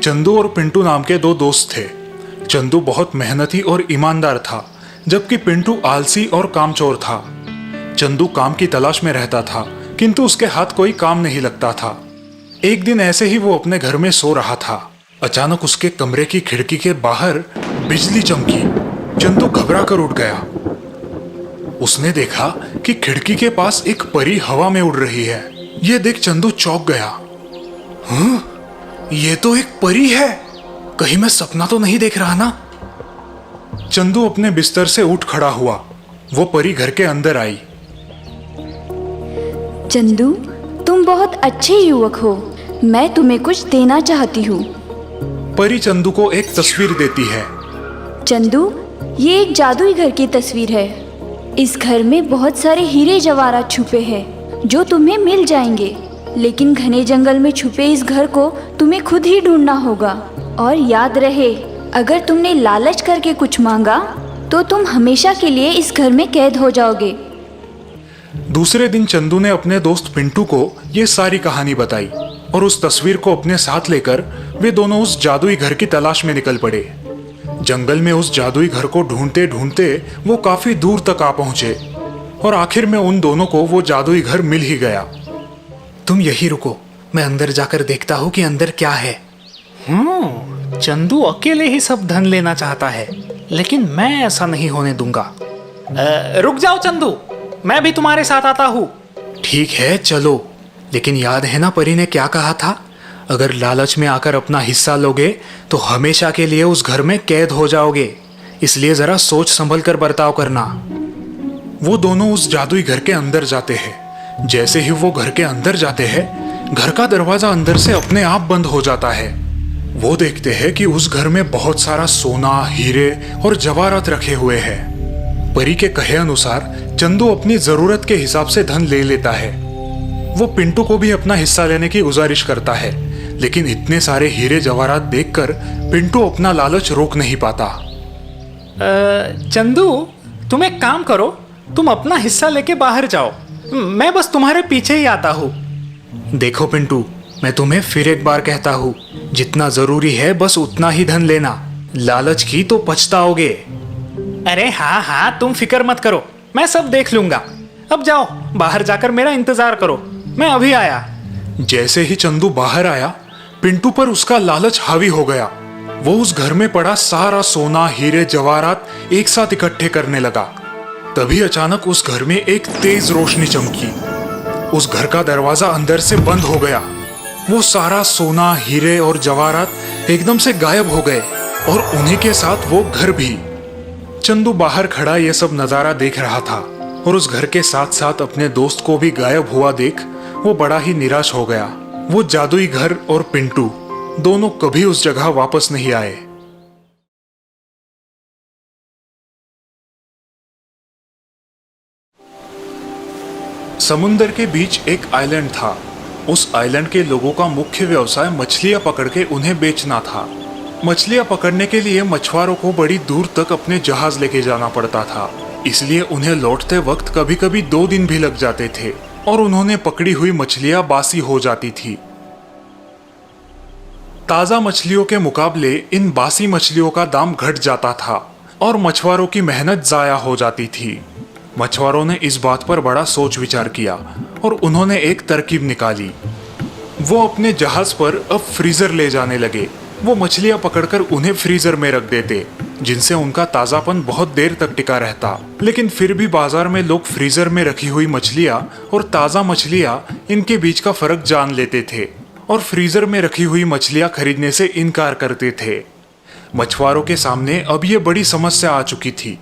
चंदू और पिंटू नाम के दो दोस्त थे। चंदू बहुत मेहनती और ईमानदार था, जबकि पिंटू आलसी और कामचोर था। चंदू काम की तलाश में रहता था, किंतु उसके हाथ कोई काम नहीं लगता था। एक दिन ऐसे ही वो अपने घर में सो रहा था। अचानक उसके कमरे की खिड़की के बाहर बिजली चमकी। चंदू घबरा कर उठ गया। उसने देखा कि खिड़की के पास एक परी हवा में उड़ रही है। यह देख चंदू चौंक गया। ये तो एक परी है, कहीं मैं सपना तो नहीं देख रहा ना। चंदू अपने बिस्तर से उठ खड़ा हुआ। वो परी घर के अंदर आई। चंदू, तुम बहुत अच्छे युवक हो, मैं तुम्हें कुछ देना चाहती हूँ। परी चंदू को एक तस्वीर देती है। चंदू, ये एक जादुई घर की तस्वीर है। इस घर में बहुत सारे हीरे जवाहरात छुपे हैं जो तुम्हें मिल जाएंगे, लेकिन घने जंगल में छुपे इस घर को तुम्हें खुद ही ढूंढना होगा। और याद रहे, अगर तुमने लालच करके कुछ मांगा तो तुम हमेशा के लिए इस घर में कैद हो जाओगे। दूसरे दिन चंदू ने अपने दोस्त पिंटू को ये सारी कहानी बताई और उस तस्वीर को अपने साथ लेकर वे दोनों उस जादुई घर की तलाश में निकल पड़े। जंगल में उस जादुई घर को ढूंढते ढूंढते वो काफी दूर तक आ पहुंचे और आखिर में उन दोनों को वो जादुई घर मिल ही गया। तुम यही रुको, मैं अंदर जाकर देखता हूँ कि अंदर क्या है। चंदू अकेले ही सब धन लेना चाहता है, लेकिन मैं ऐसा नहीं होने दूंगा। रुक जाओ चंदू, मैं भी तुम्हारे साथ आता हूँ। ठीक है, चलो, लेकिन याद है ना परी ने क्या कहा था? अगर लालच में आकर अपना हिस्सा लोगे तो हमेशा के लिए उस घर में कैद हो जाओगे, इसलिए जरा सोच संभल कर बर्ताव करना। वो दोनों उस जादुई घर के अंदर जाते हैं। जैसे ही वो घर के अंदर जाते हैं, घर का दरवाजा अंदर से अपने आप बंद हो जाता है। वो देखते हैं कि उस घर में बहुत सारा सोना, हीरे और जवाहरात रखे हुए हैं। परी के कहे अनुसार चंदू अपनी जरूरत के हिसाब से धन ले लेता है। वो पिंटू को भी अपना हिस्सा लेने की गुजारिश करता है, लेकिन इतने सारे हीरे जवाहरात देखकर पिंटू अपना लालच रोक नहीं पाता। चंदू, तुम एक काम करो, तुम अपना हिस्सा लेके बाहर जाओ, मैं बस तुम्हारे पीछे ही आता हूँ। देखो पिंटू, मैं तुम्हें फिर एक बार कहता हूँ, जितना जरूरी है बस उतना ही धन लेना, लालच की तो पछताओगे। अरे हाँ हाँ, तुम फिक्र मत करो, मैं सब देख लूंगा। अब जाओ, बाहर जाकर मेरा इंतजार करो, मैं अभी आया। जैसे ही चंदू बाहर आया, पिंटू पर उसका लालच हावी हो गया। वो उस घर में पड़ा सारा सोना, हीरे जवाहरात एक साथ इकट्ठे करने लगा। तभी अचानक उस घर में एक तेज रोशनी चमकी। उस घर का दरवाजा अंदर से बंद हो गया। वो सारा सोना, हीरे और जवाहरात एकदम से गायब हो गए और उन्हीं के साथ वो घर भी। चंदू बाहर खड़ा ये सब नजारा देख रहा था और उस घर के साथ साथ अपने दोस्त को भी गायब हुआ देख वो बड़ा ही निराश हो गया। वो जादुई घर और पिंटू दोनों कभी उस जगह वापस नहीं आए। समुंदर के बीच एक आइलैंड था। उस आइलैंड के लोगों का मुख्य व्यवसाय मछलियां पकड़ के उन्हें बेचना था। मछलियां पकड़ने के लिए मछुआरों को बड़ी दूर तक अपने जहाज लेके जाना पड़ता था, इसलिए उन्हें लौटते वक्त कभी कभी 2 दिन भी लग जाते थे और उन्होंने पकड़ी हुई मछलियां बासी हो जाती थी। ताजा मछलियों के मुकाबले इन बासी मछलियों का दाम घट जाता था और मछुआरों की मेहनत जाया हो जाती थी। मछुआरों ने इस बात पर बड़ा सोच विचार किया और उन्होंने एक तरकीब निकाली। वो अपने जहाज पर अब फ्रीजर ले जाने लगे। वो मछलियां पकड़कर उन्हें फ्रीजर में रख देते, जिनसे उनका ताजापन बहुत देर तक टिका रहता। लेकिन फिर भी बाजार में लोग फ्रीजर में रखी हुई मछलियां और ताजा मछलियां इनके बीच का फर्क जान लेते थे और फ्रीजर में रखी हुई मछलियां खरीदने से इनकार करते थे। मछुआरों के सामने अब ये बड़ी समस्या आ चुकी थी।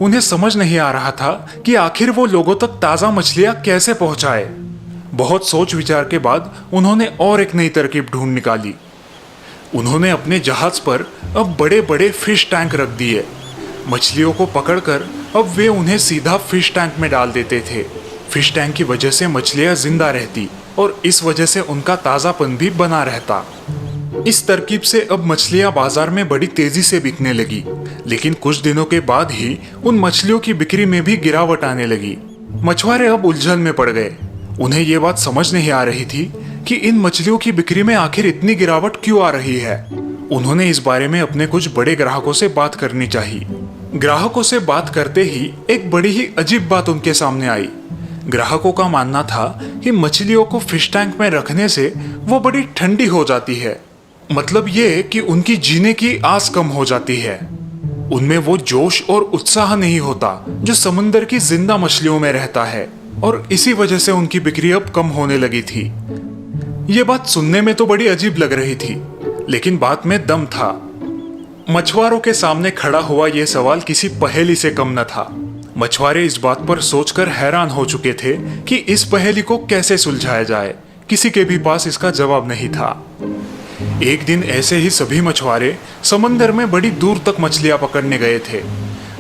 उन्हें समझ नहीं आ रहा था कि आखिर वो लोगों तक ताजा मछलियां कैसे पहुंचाए। बहुत सोच विचार के बाद उन्होंने और एक नई तरकीब ढूंढ निकाली। उन्होंने अपने जहाज पर अब बड़े बड़े फिश टैंक रख दिए। मछलियों को पकड़कर अब वे उन्हें सीधा फिश टैंक में डाल देते थे। फिश टैंक की वजह से मछलियां जिंदा रहती और इस वजह से उनका ताजापन भी बना रहता। इस तरकीब से अब मछलियां बाजार में बड़ी तेजी से बिकने लगी, लेकिन कुछ दिनों के बाद ही उन मछलियों की बिक्री में भी गिरावट आने लगी। मछुआरे अब उलझन में पड़ गए। उन्हें ये बात समझ नहीं आ रही थी कि इन मछलियों की बिक्री में आखिर इतनी गिरावट क्यों आ रही है। उन्होंने इस बारे में अपने कुछ बड़े ग्राहकों से बात करनी चाहिए। ग्राहकों से बात करते ही एक बड़ी ही अजीब बात उनके सामने आई। ग्राहकों का मानना था कि मछलियों को फिश टैंक में रखने से वो बड़ी ठंडी हो जाती है। मतलब ये कि उनकी जीने की आस कम हो जाती है। उनमें वो जोश और उत्साह नहीं होता जो समुंदर की जिंदा मछलियों में रहता है, और इसी वजह से उनकी बिक्री अब कम होने लगी थी। ये बात सुनने में तो बड़ी अजीब लग रही थी, लेकिन बात में दम था। मछुआरों के सामने खड़ा हुआ यह सवाल किसी पहेली से कम न था। मछुआरे इस बात पर सोचकर हैरान हो चुके थे कि इस पहेली को कैसे सुलझाया जाए। किसी के भी पास इसका जवाब नहीं था। एक दिन ऐसे ही सभी मछुआरे समंदर में बड़ी दूर तक मछलियां पकड़ने गए थे।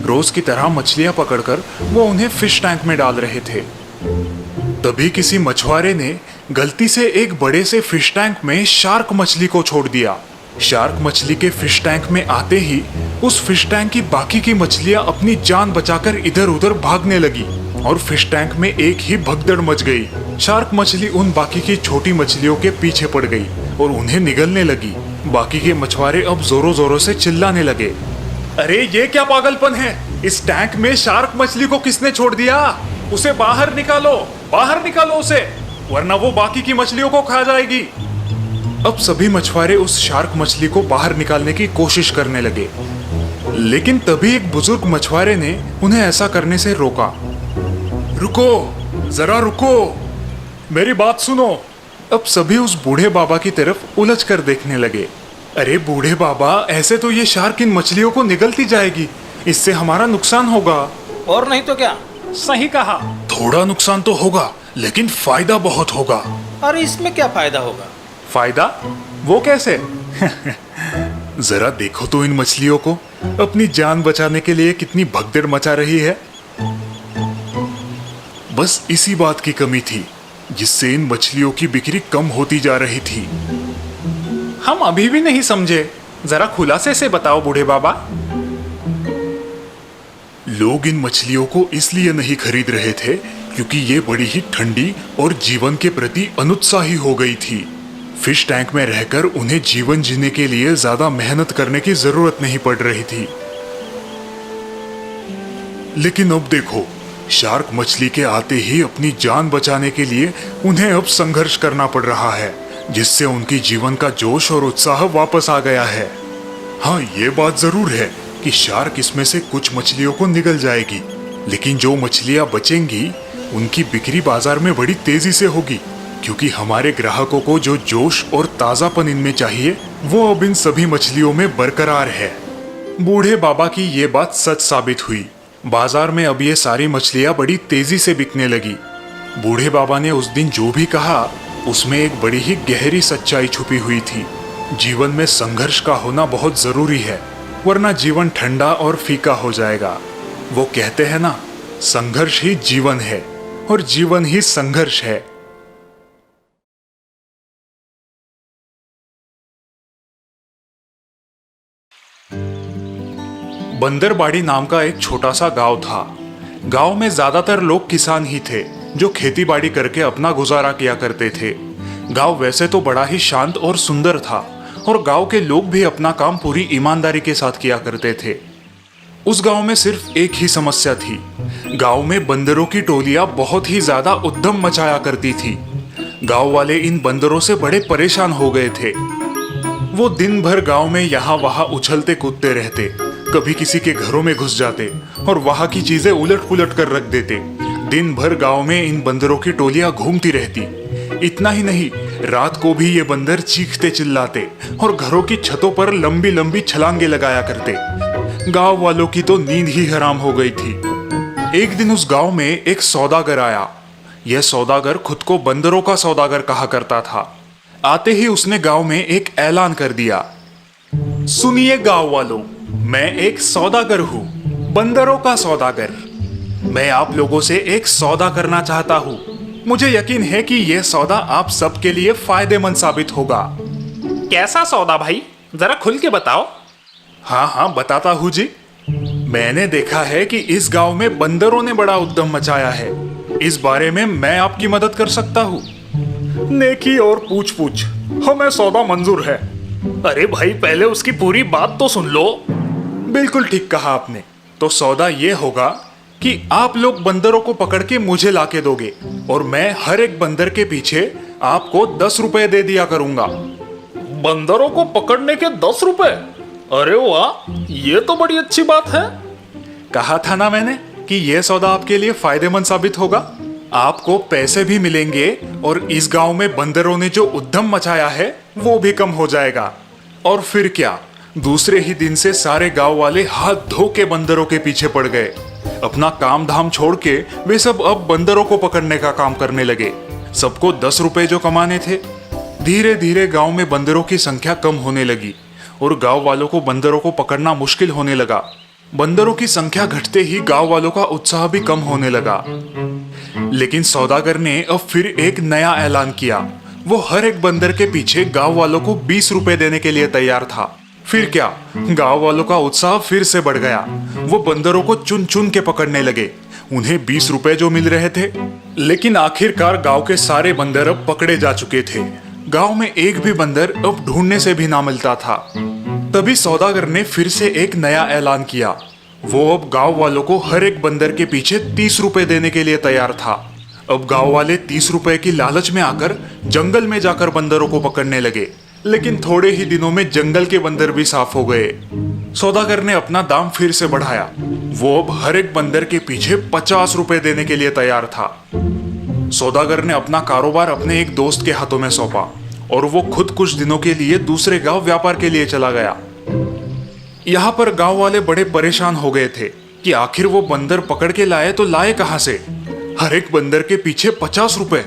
रोज की तरह मछलियां पकड़कर वो उन्हें फिश टैंक में डाल रहे थे। तभी किसी मछुआरे ने गलती से एक बड़े से फिश टैंक में शार्क मछली को छोड़ दिया। शार्क मछली के फिश टैंक में आते ही उस फिश टैंक की बाकी की मछलियां अपनी जान बचाकर इधर उधर भागने लगी और फिश टैंक में एक ही भगदड़ मच गई। शार्क मछली उन बाकी की छोटी मछलियों के पीछे पड़ गई और उन्हें निगलने लगी। बाकी के मछुआरे अब जोरों जोरों से चिल्लाने लगे, अरे ये क्या पागलपन है? इस टैंक में शार्क मछली को किसने छोड़ दिया? उसे बाहर निकालो उसे, वरना वो बाकी की मछलियों को खा जाएगी। अब सभी मछुआरे उस शार्क मछली को बाहर निकालने की कोशिश करने लगे, लेकिन तभी एक बुजुर्ग मछुआरे ने उन्हें ऐसा करने से रोका। रुको, जरा रुको, मेरी बात सुनो। अब सभी उस बूढ़े बाबा की तरफ उलझ कर देखने लगे। अरे बूढ़े बाबा, ऐसे तो ये शार्क इन मछलियों को निगलती जाएगी, इससे हमारा नुकसान होगा। और नहीं तो क्या? सही कहा। थोड़ा नुकसान तो होगा, लेकिन फायदा बहुत होगा। अरे इसमें क्या फायदा होगा? फायदा? वो कैसे? जरा देखो तो इन मछलियों को, अपनी जान बचाने के लिए कितनी भगदड़ मचा रही है। बस इसी बात की कमी थी जिससे इन मछलियों की बिक्री कम होती जा रही थी। हम अभी भी नहीं समझे, जरा खुलासे से बताओ बूढ़े बाबा। लोग इन मछलियों को इसलिए नहीं खरीद रहे थे क्योंकि ये बड़ी ही ठंडी और जीवन के प्रति अनुत्साही हो गई थी। फिश टैंक में रहकर उन्हें जीवन जीने के लिए ज्यादा मेहनत करने की जरूरत नहीं पड़ रही थी। लेकिन अब देखो, शार्क मछली के आते ही अपनी जान बचाने के लिए उन्हें अब संघर्ष करना पड़ रहा है, जिससे उनकी जीवन का जोश और उत्साह वापस आ गया है। हाँ, ये बात जरूर है कि शार्क इसमें से कुछ मछलियों को निगल जाएगी, लेकिन जो मछलियां बचेंगी उनकी बिक्री बाजार में बड़ी तेजी से होगी, क्योंकि हमारे ग्राहकों को जो जोश और ताजापन इनमें चाहिए वो अब इन सभी मछलियों में बरकरार है। बूढ़े बाबा की ये बात सच साबित हुई। बाजार में अब ये सारी मछलियां बड़ी तेजी से बिकने लगी। बूढ़े बाबा ने उस दिन जो भी कहा उसमें एक बड़ी ही गहरी सच्चाई छुपी हुई थी। जीवन में संघर्ष का होना बहुत जरूरी है, वरना जीवन ठंडा और फीका हो जाएगा। वो कहते हैं ना, संघर्ष ही जीवन है और जीवन ही संघर्ष है। बंदरबाड़ी नाम का एक छोटा सा गांव था। गांव में ज्यादातर लोग किसान ही थे जो खेतीबाड़ी करके अपना गुजारा किया करते थे। गांव वैसे तो बड़ा ही शांत और सुंदर था और गांव के लोग भी अपना काम पूरी ईमानदारी के साथ किया करते थे। उस गांव में सिर्फ एक ही समस्या थी। गांव में बंदरों की टोलियां बहुत ही ज्यादा उद्यम मचाया करती थी। गांव वाले इन बंदरों से बड़े परेशान हो गए थे। वो दिन भर गांव में यहाँ वहां उछलते कूदते रहते, कभी किसी के घरों में घुस जाते और वहां की चीजें उलट पुलट कर रख देते। दिन भर गांव में इन बंदरों की टोलियां घूमती रहती। इतना ही नहीं, रात को भी ये बंदर चीखते चिल्लाते और घरों की छतों पर लंबी लंबी छलांगे लगाया करते। गांव वालों की तो नींद ही हराम हो गई थी। एक दिन उस गांव में एक सौदागर आया। यह सौदागर खुद को बंदरों का सौदागर कहा करता था। आते ही उसने गांव में एक ऐलान कर दिया, सुनिए गांव वालों, मैं एक सौदागर हूँ, बंदरों का सौदागर। मैं आप लोगों से एक सौदा करना चाहता हूँ। मुझे यकीन है कि यह सौदा आप सबके लिए फायदेमंद साबित होगा। कैसा सौदा भाई, जरा खुल के बताओ। हाँ, बताता हूँ जी। मैंने देखा है कि इस गांव में बंदरों ने बड़ा उद्यम मचाया है। इस बारे में मैं आपकी मदद कर सकता हूँ। नेकी और पूछ पूछ, हमें सौदा मंजूर है। अरे भाई, पहले उसकी पूरी बात तो सुन लो। बिल्कुल ठीक कहा आपने। तो सौदा ये होगा कि आप लोग बंदरों को पकड़ के मुझे लाके दोगे और मैं हर एक बंदर के पीछे आपको 10 रुपए दे दिया करूंगा। बंदरों को पकड़ने के 10 रुपए? अरे वाह, ये तो बड़ी अच्छी बात है। कहा था ना मैंने कि यह सौदा आपके लिए फायदेमंद साबित होगा। आपको पैसे भी मिलेंगे और इस गांव में बंदरों ने जो उद्यम मचाया है वो भी कम हो जाएगा। और फिर क्या, दूसरे ही दिन से सारे गांव वाले हाथ धो के बंदरों के पीछे पड़ गए। अपना काम धाम छोड़ के वे सब अब बंदरों को पकड़ने का काम करने लगे। सबको 10 रुपए जो कमाने थे। धीरे धीरे गांव में बंदरों की संख्या कम होने लगी और गांव वालों को बंदरों को पकड़ना मुश्किल होने लगा। बंदरों की संख्या घटते ही गांव वालों का उत्साह भी कम होने लगा। लेकिन सौदागर ने अब फिर एक नया ऐलान किया। वो हर एक बंदर के पीछे गांव वालों को 20 रुपए देने के लिए तैयार था। फिर क्या, गांव वालों का उत्साह फिर से बढ़ गया। वो बंदरों को चुन चुन के पकड़ने लगे। उन्हें 20 रुपए जो मिल रहे थे। लेकिन आखिरकार गांव के सारे बंदर अब पकड़े जा चुके थे। गांव में एक भी बंदर अब ढूंढने से भी ना मिलता था। तभी सौदागर ने फिर से एक नया ऐलान किया। वो अब गांव वालों को हर एक बंदर के पीछे 30 रुपए देने के लिए तैयार था। अब गांव वाले 30 रुपए की लालच में आकर जंगल में जाकर बंदरों को पकड़ने लगे। लेकिन थोड़े ही दिनों में जंगल के बंदर भी साफ हो गए। सौदागर ने अपना दाम फिर से बढ़ाया। वो अब हर एक बंदर के पीछे 50 रुपए देने के लिए तैयार था। सौदागर ने अपना कारोबार अपने एक दोस्त के हाथों में सौंपा और वो खुद कुछ दिनों के लिए दूसरे गांव व्यापार के लिए चला गया। यहाँ पर गांव वाले बड़े परेशान हो गए थे कि आखिर वो बंदर पकड़ के लाए तो लाए कहां से। हर एक बंदर के पीछे 50 रुपए,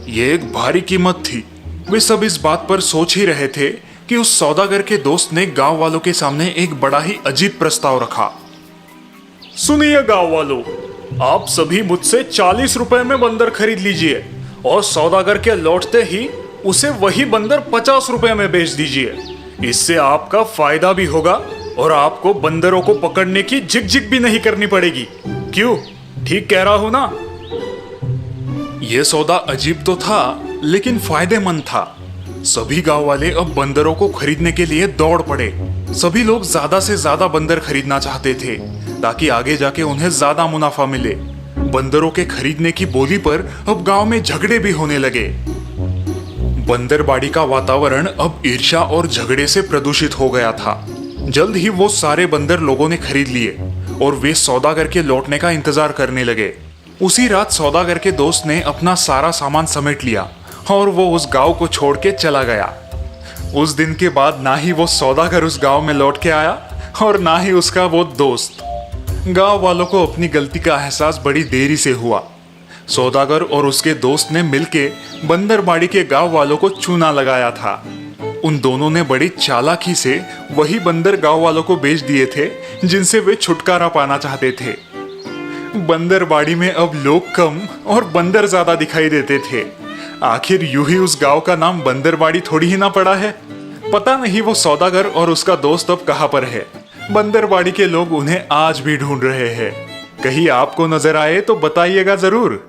ये एक भारी कीमत थी। वे सब इस बात पर सोच ही रहे थे कि उस सौदागर के दोस्त ने गांव वालों के सामने एक बड़ा ही अजीब प्रस्ताव रखा। सुनिए गांव वालों, आप सभी मुझसे 40 रुपए में बंदर खरीद लीजिए और सौदागर के लौटते ही उसे वही बंदर 50 रुपए में बेच दीजिए। इससे आपका फायदा भी होगा और आपको बंदरों को पकड़ने की झिक-झिक भी नहीं करनी पड़ेगी। क्यों, ठीक कह रहा हूं ना? यह सौदा अजीब तो था लेकिन फायदेमंद था। सभी गांव वाले अब बंदरों को खरीदने के लिए दौड़ पड़े। सभी लोग ज्यादा से ज्यादा बंदर खरीदना चाहते थे ताकि आगे जाके उन्हें ज्यादा मुनाफा मिले। बंदरों के खरीदने की बोली पर अब गांव में झगड़े भी होने लगे। बंदरबाड़ी का वातावरण अब ईर्ष्या और झगड़े से प्रदूषित हो गया था। जल्द ही वो सारे बंदर लोगों ने खरीद लिए और वे सौदागर के लौटने का इंतजार करने लगे। उसी रात सौदागर के दोस्त ने अपना सारा सामान समेट लिया और वो उस गांव को छोड़ के चला गया। उस दिन के बाद ना ही वो सौदागर उस गांव में लौट के आया और ना ही उसका वो दोस्त। गांव वालों को अपनी गलती का एहसास बड़ी देरी से हुआ। सौदागर और उसके दोस्त ने मिलके बंदरबाड़ी के गांव वालों को चूना लगाया था। उन दोनों ने बड़ी चालाकी से वही बंदर गांव वालों को बेच दिए थे जिनसे वे छुटकारा पाना चाहते थे। बंदरबाड़ी में अब लोग कम और बंदर ज्यादा दिखाई देते थे। आखिर यूं ही उस गांव का नाम बंदरबाड़ी थोड़ी ही ना पड़ा है। पता नहीं वो सौदागर और उसका दोस्त अब कहां पर है। बंदरबाड़ी के लोग उन्हें आज भी ढूंढ रहे हैं। कहीं आपको नजर आए तो बताइएगा जरूर।